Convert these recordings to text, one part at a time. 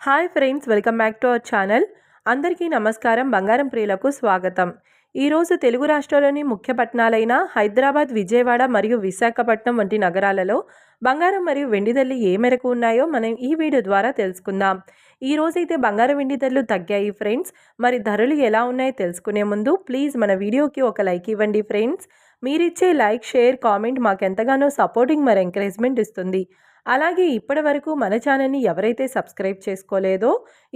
Hi friends, welcome back to our channel. అందరికీ నమస్కారం. బంగారం ప్రియులకు స్వాగతం. ఈరోజు తెలుగు రాష్ట్రాల్లోని ముఖ్య పట్టణాలైన హైదరాబాద్, విజయవాడ మరియు విశాఖపట్నం వంటి నగరాలలో బంగారం మరియు వెండి ధరలు ఏ మేరకు ఉన్నాయో మనం ఈ వీడియో ద్వారా తెలుసుకుందాం. ఈ రోజైతే బంగారం వెండి ధరలు తగ్గాయి ఫ్రెండ్స్. మరి ధరలు ఎలా ఉన్నాయో తెలుసుకునే ముందు ప్లీజ్ మన వీడియోకి ఒక లైక్ ఇవ్వండి ఫ్రెండ్స్. మీరిచ్చే లైక్, షేర్, కామెంట్ మాకెంతగానో సపోర్టింగ్ మరి ఎంకరేజ్మెంట్ ఇస్తుంది. అలాగే ఇప్పటి వరకు మన ఛానల్ని ఎవరైతే సబ్స్క్రైబ్ చేసుకోలేదో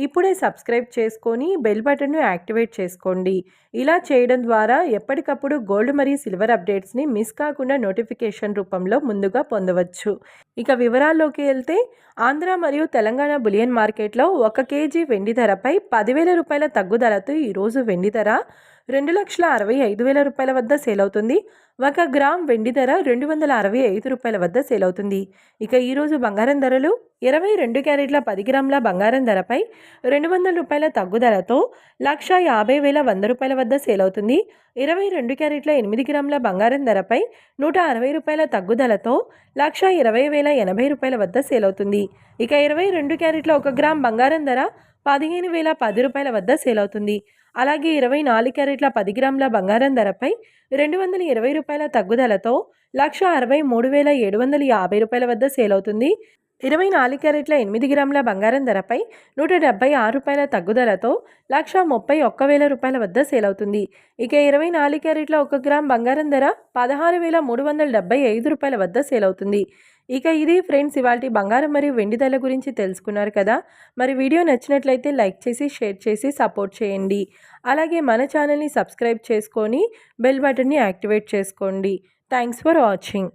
ఇప్పుడే సబ్స్క్రైబ్ చేసుకొని బెల్ బటన్ను యాక్టివేట్ చేసుకోండి. ఇలా చేయడం ద్వారా ఎప్పటికప్పుడు గోల్డ్ మరియు సిల్వర్ అప్డేట్స్ని మిస్ కాకుండా నోటిఫికేషన్ రూపంలో ముందుగా పొందవచ్చు. ఇక వివరాల్లోకి వెళ్తే, ఆంధ్ర మరియు తెలంగాణ బులియన్ మార్కెట్లో 1 కేజీ వెండి ధరపై 10,000 రూపాయల తగ్గుదలతో ఈరోజు వెండి ధర 2,65,000 రూపాయల వద్ద సేల్ అవుతుంది. 1 గ్రామ్ వెండి ధర 265 రూపాయల వద్ద సేల్ అవుతుంది. ఇక ఈరోజు బంగారం ధరలు 22 క్యారెట్ల 10 గ్రాముల బంగారం ధరపై 200 రూపాయల తగ్గుదలతో 1,50,100 రూపాయల వద్ద సేల్ అవుతుంది. 22 క్యారెట్ల 8 గ్రాముల బంగారం ధరపై 160 రూపాయల తగ్గుదలతో 1,20,080 రూపాయల వద్ద సేల్ అవుతుంది. ఇక 22 క్యారెట్ల 1 గ్రామ్ బంగారం ధర 15,010 రూపాయల వద్ద సేల్ అవుతుంది. అలాగే 24 క్యారెట్ల 10 గ్రాముల బంగారం ధరపై 220 రూపాయల తగ్గుదలతో 1,63,750 రూపాయల వద్ద సేల్ అవుతుంది. 24 క్యారెట్ల 8 గ్రాముల బంగారం ధరపై 176 రూపాయల తగ్గుదలతో 1,31,000 రూపాయల వద్ద సేల్ అవుతుంది. ఇక 24 క్యారెట్ల 1 గ్రామ్ బంగారం ధర 16,375 రూపాయల వద్ద సేల్ అవుతుంది. ఇక ఇది ఫ్రెండ్స్ ఇవాల్టి బంగారం మరియు వెండి ధరల గురించి తెలుసుకున్నారు కదా. మరి వీడియో నచ్చినట్లయితే లైక్ చేసి, షేర్ చేసి సపోర్ట్ చేయండి. అలాగే మన ఛానల్ని సబ్స్క్రైబ్ చేసుకొని బెల్ బటన్ని యాక్టివేట్ చేసుకోండి. Thanks for watching.